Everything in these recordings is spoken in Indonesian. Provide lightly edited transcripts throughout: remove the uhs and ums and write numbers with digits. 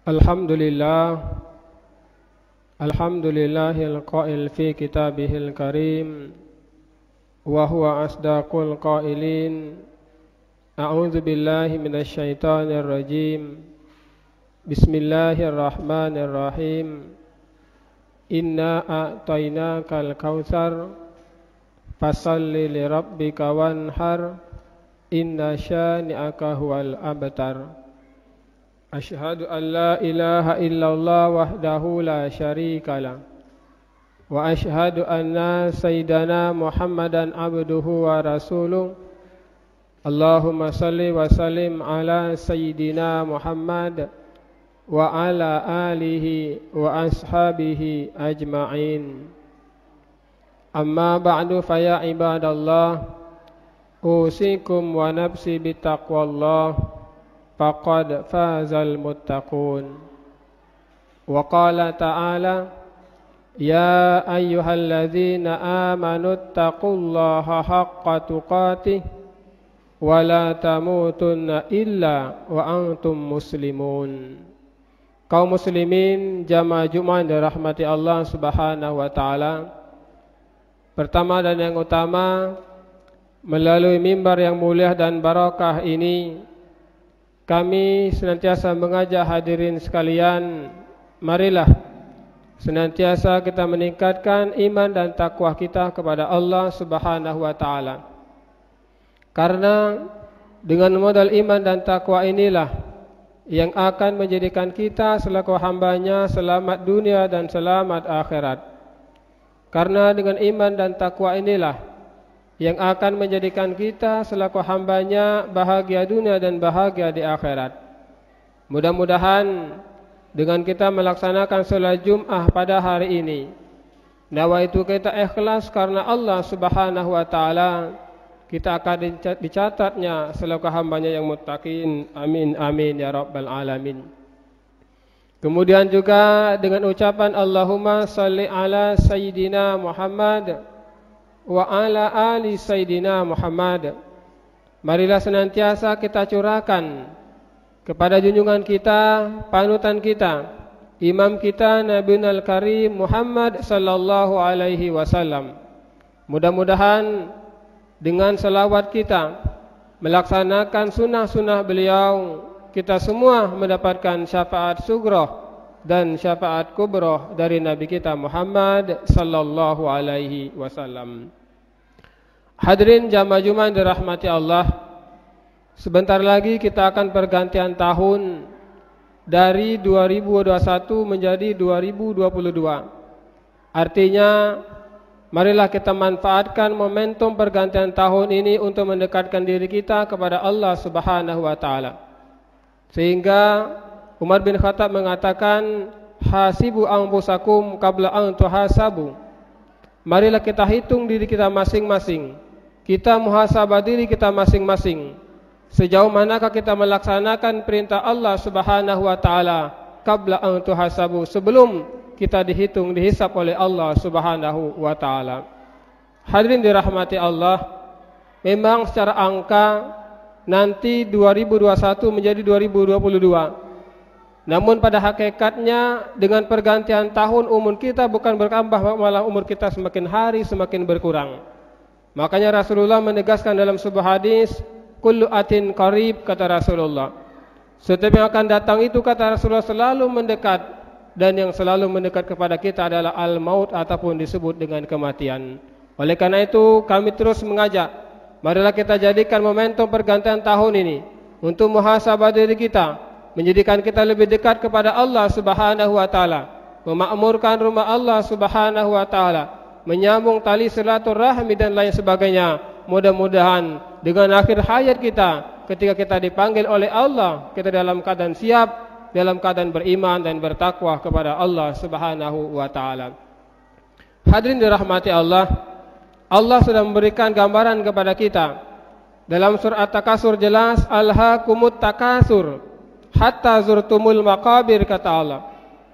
Alhamdulillah, alhamdulillahil qail fi kitabihil karim, wa huwa asdaqul qailin. A'udzu billahi minasy syaithanir rajim. Bismillahirrahmanirrahim. Inna a'tainakal kautsar fashalli li rabbika wanhar. Inna syani'aka huwal abtar. Asyhadu an la ilaha illallah wahdahu la syarikalah. Wa asyhadu anna sayyidana Muhammadan abduhu wa rasuluh. Allahumma salli wa sallim ala sayyidina Muhammad wa ala alihi wa ashabihi ajma'in. Amma ba'du fa ya ibadallah, usikum wa nafsi bittaqwallah. Faqad fazal muttaqun. Wa qala ta'ala, ya ayyuhalladzina amanu taqullaha haqqa tuqatih wa la tamutunna illa wa antum muslimun. Kaum muslimin jamaah Jumat dirahmati Allah Subhanahu wa taala. Pertama dan yang utama, melalui mimbar yang mulia dan barakah ini, kami senantiasa mengajak hadirin sekalian, marilah senantiasa kita meningkatkan iman dan takwa kita kepada Allah Subhanahu wa taala. Karena dengan modal iman dan takwa inilah yang akan menjadikan kita selaku hambanya selamat dunia dan selamat akhirat. Karena dengan iman dan takwa inilah yang akan menjadikan kita selaku hambanya bahagia dunia dan bahagia di akhirat. Mudah-mudahan dengan kita melaksanakan salat Jumat pada hari ini, nawaitu kita ikhlas karena Allah Subhanahu wa taala, kita akan dicatatnya selaku hambanya yang muttaqin. Amin amin ya rabbal alamin. Kemudian juga dengan ucapan Allahumma salli ala sayyidina Muhammad wa ala ali sayyidina Muhammad, marilah senantiasa kita curahkan kepada junjungan kita, panutan kita, imam kita Nabiul Karim Muhammad sallallahu alaihi wasallam. Mudah-mudahan dengan selawat kita melaksanakan sunnah-sunnah beliau, kita semua mendapatkan syafaat sughroh dan syafaat kubroh dari Nabi kita Muhammad sallallahu alaihi wasallam. Hadirin jamaah Jumat dirahmati Allah, sebentar lagi kita akan pergantian tahun dari 2021 menjadi 2022. Artinya, marilah kita manfaatkan momentum pergantian tahun ini untuk mendekatkan diri kita kepada Allah Subhanahu wa taala. Sehingga Umar bin Khattab mengatakan, hasibu anfusakum qabla an tuhasabu. Marilah kita hitung diri kita masing-masing. Kita muhasabah diri kita masing-masing. Sejauh manakah kita melaksanakan perintah Allah Subhanahu wa taala qabla an tuhasabu, sebelum kita dihitung, dihisab oleh Allah Subhanahu wa taala. Hadirin dirahmati Allah, memang secara angka nanti 2021 menjadi 2022. Namun pada hakikatnya dengan pergantian tahun umur kita bukan bertambah, malah umur kita semakin hari semakin berkurang. Makanya Rasulullah menegaskan dalam sebuah hadis, kullu atin qarib, kata Rasulullah. Setiap yang akan datang itu, kata Rasulullah, selalu mendekat, dan yang selalu mendekat kepada kita adalah al-maut ataupun disebut dengan kematian. Oleh karena itu kami terus mengajak, marilah kita jadikan momentum pergantian tahun ini untuk muhasabah diri kita, menjadikan kita lebih dekat kepada Allah Subhanahu wa taala, memakmurkan rumah Allah Subhanahu wa taala, menyambung tali silaturahmi dan lain sebagainya. Mudah-mudahan dengan akhir hayat kita, ketika kita dipanggil oleh Allah, kita dalam keadaan siap, dalam keadaan beriman dan bertakwa kepada Allah Subhanahu wa taala. Hadirin dirahmati Allah, Allah sudah memberikan gambaran kepada kita dalam surah At-Takasur, jelas, alhaakumut takasur hatta zurtumul maqabir, kata Allah.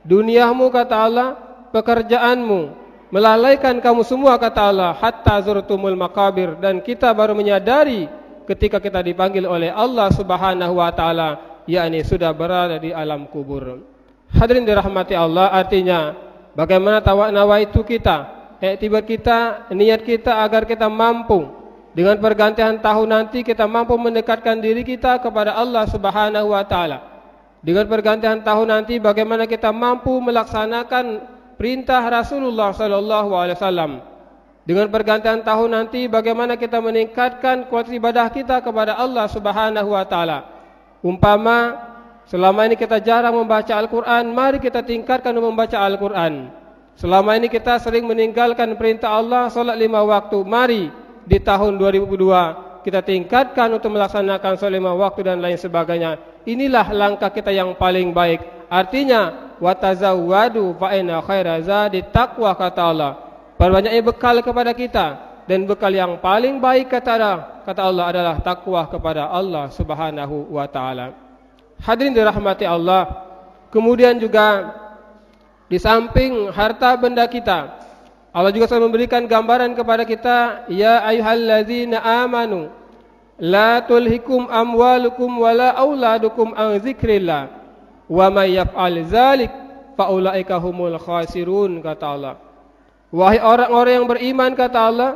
Duniamu, kata Allah, pekerjaanmu melalaikan kamu semua, kata Allah, hatta zurtumul maqabir, dan kita baru menyadari ketika kita dipanggil oleh Allah Subhanahu wa taala, yakni sudah berada di alam kubur. Hadirin dirahmati Allah, artinya bagaimana nawaitu kita, iktibar kita, niat kita agar kita mampu dengan pergantian tahun nanti kita mampu mendekatkan diri kita kepada Allah Subhanahu wa taala. Dengan pergantian tahun nanti bagaimana kita mampu melaksanakan perintah Rasulullah sallallahu alaihi wasallam. Dengan pergantian tahun nanti bagaimana kita meningkatkan kualitas ibadah kita kepada Allah Subhanahu wa taala. Umpama selama ini kita jarang membaca Al-Qur'an, mari kita tingkatkan membaca Al-Qur'an. Selama ini kita sering meninggalkan perintah Allah salat 5 waktu, mari di tahun 2002 kita tingkatkan untuk melaksanakan salat 5 waktu dan lain sebagainya. Inilah langkah kita yang paling baik. Artinya watazawwadu fa inna khaira zadi taqwa, kata Allah. Perbanyaknya bekal kepada kita, dan bekal yang paling baik kata Allah adalah takwa kepada Allah Subhanahu wa taala. Hadirin dirahmati Allah, kemudian juga di samping harta benda kita, Allah juga selalu memberikan gambaran kepada kita, ya ayyuhalladzina amanu la tulhikum amwalukum wala auladukum an dzikrillah wa may yaf'al dzalik fa ulaika humul khasirun, kata Allah. Wahai orang-orang yang beriman, kata Allah,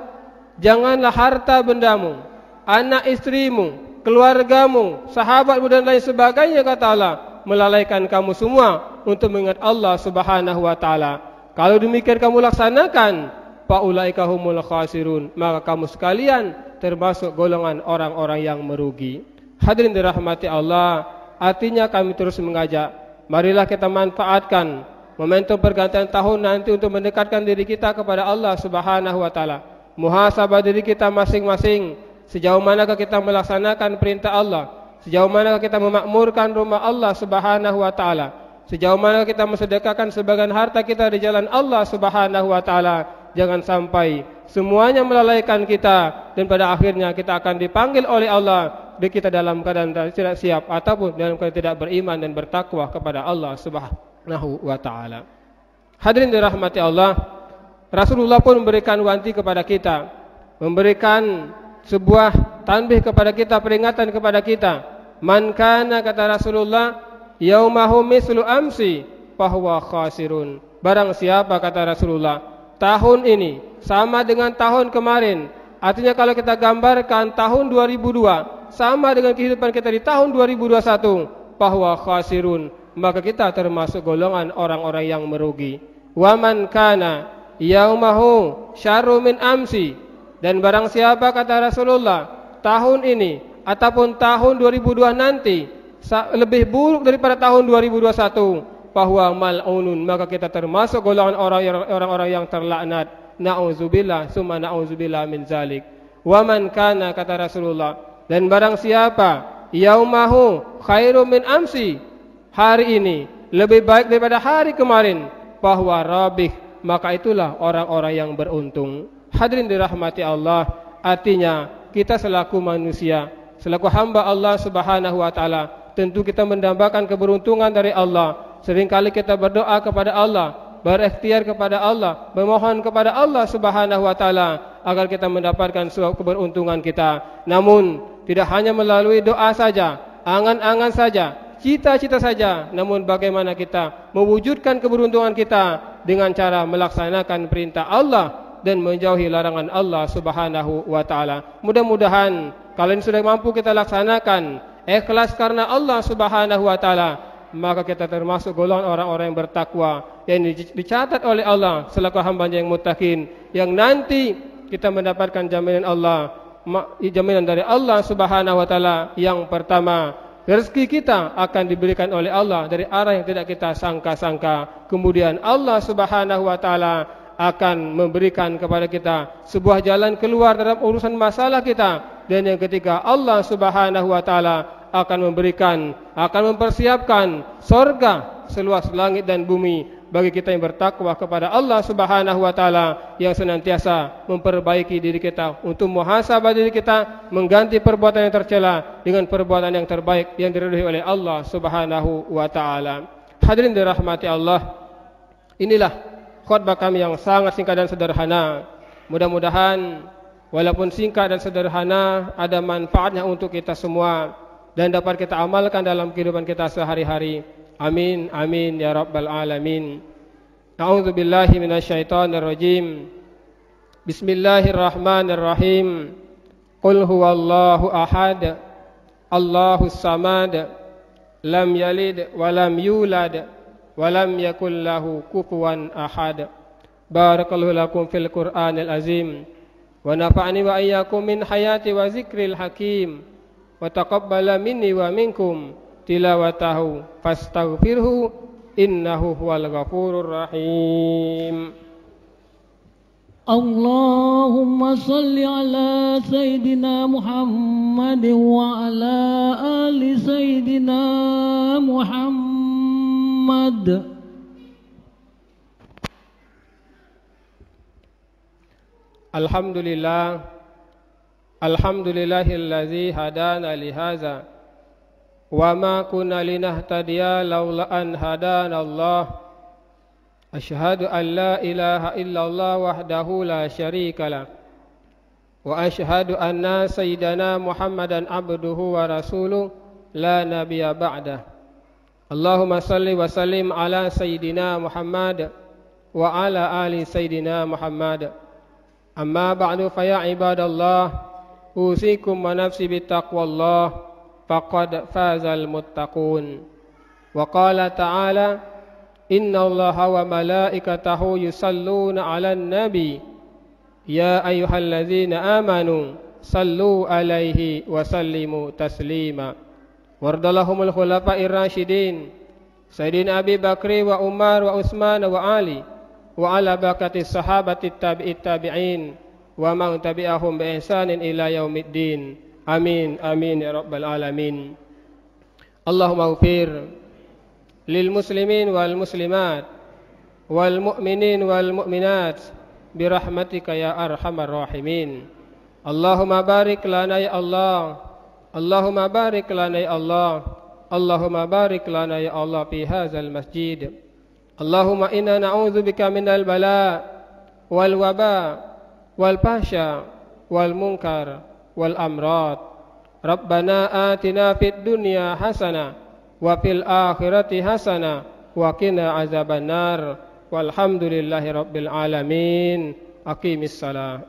janganlah harta bendamu, anak istrimu, keluargamu, sahabatmu dan lain sebagainya, kata Allah, melalaikan kamu semua untuk mengingat Allah Subhanahu wa taala. Kalau demikian kamu laksanakan, faulaika humul khasirun, maka kamu sekalian termasuk golongan orang-orang yang merugi. Hadirin dirahmati Allah, artinya kami terus mengajak, marilah kita manfaatkan momentum pergantian tahun nanti untuk mendekatkan diri kita kepada Allah Subhanahu wa taala. Muhasabah diri kita masing-masing, sejauh manakah kita melaksanakan perintah Allah, sejauh manakah kita memakmurkan rumah Allah Subhanahu wa taala, sejauh manakah kita mensedekahkan sebagian harta kita di jalan Allah Subhanahu wa taala. Jangan sampai semuanya melalaikan kita dan pada akhirnya kita akan dipanggil oleh Allah dan kita dalam keadaan tidak siap ataupun dalam keadaan tidak beriman dan bertakwa kepada Allah Subhanahu wa ta'ala. Hadirin dirahmati Allah, Rasulullah pun memberikan wanti kepada kita, memberikan sebuah tanbih kepada kita, peringatan kepada kita. Man kana, kata Rasulullah, yaumahu mislu amsi fahuwa khasirun. Barang siapa, kata Rasulullah, tahun ini sama dengan tahun kemarin. Artinya kalau kita gambarkan tahun 2002 sama dengan kehidupan kita di tahun 2021, fahuwa khasirun, maka kita termasuk golongan orang-orang yang merugi. Wa man kana yaumahu syarru min amsi, dan barang siapa, kata Rasulullah, tahun ini ataupun tahun 2002 nanti lebih buruk daripada tahun 2021, fahuwa mal'unun, maka kita termasuk golongan orang-orang yang terlaknat. Na'udzubillah summa na'udzubillah min zalik. Wa man kana, kata Rasulullah, dan barang siapa yaumahu khairu min amsi, hari ini lebih baik daripada hari kemarin, fahuwa rabih, maka itulah orang-orang yang beruntung. Hadirin dirahmati Allah, artinya kita selaku manusia, selaku hamba Allah Subhanahu wa taala, tentu kita mendambakan keberuntungan dari Allah. Seringkali kita berdoa kepada Allah, berikhtiar kepada Allah, memohon kepada Allah Subhanahu wa taala agar kita mendapatkan suatu keberuntungan kita. Namun tidak hanya melalui doa saja, angan-angan saja, cita-cita saja, namun bagaimana kita mewujudkan keberuntungan kita dengan cara melaksanakan perintah Allah dan menjauhi larangan Allah Subhanahu wa taala. Mudah-mudahan kalian sudah mampu kita laksanakan ikhlas karena Allah Subhanahu wa taala, maka kita termasuk golongan orang-orang yang bertakwa yang dicatat oleh Allah selaku hamba-Nya yang muttaqin, yang nanti kita mendapatkan jaminan Allah, jaminan dari Allah Subhanahu wa taala. Yang pertama, rezeki kita akan diberikan oleh Allah dari arah yang tidak kita sangka-sangka. Kemudian Allah Subhanahu wa taala akan memberikan kepada kita sebuah jalan keluar dalam urusan masalah kita. Dan yang ketiga, Allah Subhanahu wa taala akan memberikan, akan mempersiapkan surga seluas langit dan bumi bagi kita yang bertakwa kepada Allah Subhanahu wa taala, yang senantiasa memperbaiki diri kita, untuk muhasabah diri kita, mengganti perbuatan yang tercela dengan perbuatan yang terbaik yang diridhai oleh Allah Subhanahu wa taala. Hadirin dirahmati Allah, inilah khutbah kami yang sangat singkat dan sederhana. Mudah-mudahan walaupun singkat dan sederhana ada manfaatnya untuk kita semua dan dapat kita amalkan dalam kehidupan kita sehari-hari. Amin amin ya rabbal alamin. A'udzu billahi minasyaitonir rajim. Bismillahirrahmanirrahim. Qul huwallahu ahad. Allahus samad. Lam yalid wa lam yulad wa lam yakul lahu kufuwan ahad. Barakallahu lakum fil Qur'anil azim. Wa nafa'ani wa iyyakum min hayati wa zikril hakim. Wa taqabbala minni wa minkum tilawatahu fastaghfirhu innahu huwal ghafurur rahim. Allahumma salli ala Sayyidina Muhammad wa ala ali Sayyidina Muhammad. Alhamdulillah, alhamdulillahillazi hadana lihaza wa ma kunna linahtadiya laula an hadana Allah. Asyhadu an la ilaha illallah wahdahu la syarika lah wa asyhadu anna sayyidana Muhammadan abduhu wa rasuluh la nabiyya ba'dah. Allahumma salli wa sallim ala sayyidina Muhammad wa ala ali sayyidina Muhammad. Amma ba'du fa ya ibadallah, usikum wa nafsi bittaqwallah, faqad fazal muttaqun. Wa qala ta'ala, inna allaha wa malaikatahu yusalluna 'alan nabi ya ayyuhalladzina amanu sallu 'alaihi wa sallimu taslima. Wardallahumul khulafa'ir rasyidin Sayyidina Abi Bakri wa Umar wa Utsman wa Ali wa ala baqatis sahabati tabi'it tabi'in wa man tabi'ahum bi ihsanin ila yaumiddin. Amin amin ya rabbal alamin. Allahumma ighfir lil muslimin wal muslimat wal mu'minin wal mu'minat bi rahmatika ya arhamar rahimin. Allahumma barik lana ya Allah. Allahumma barik lana ya Allah. Allahumma barik lana ya Allah fi hadzal masjid. Allahumma inna na'udzubika minal bala wal waba wal fahsya wal munkar wal amrad. Rabbana atina fid dunya hasanah wa fil akhirati hasanah wa qina azabannar. Walhamdulillahi rabbil alamin. Aqimis salah.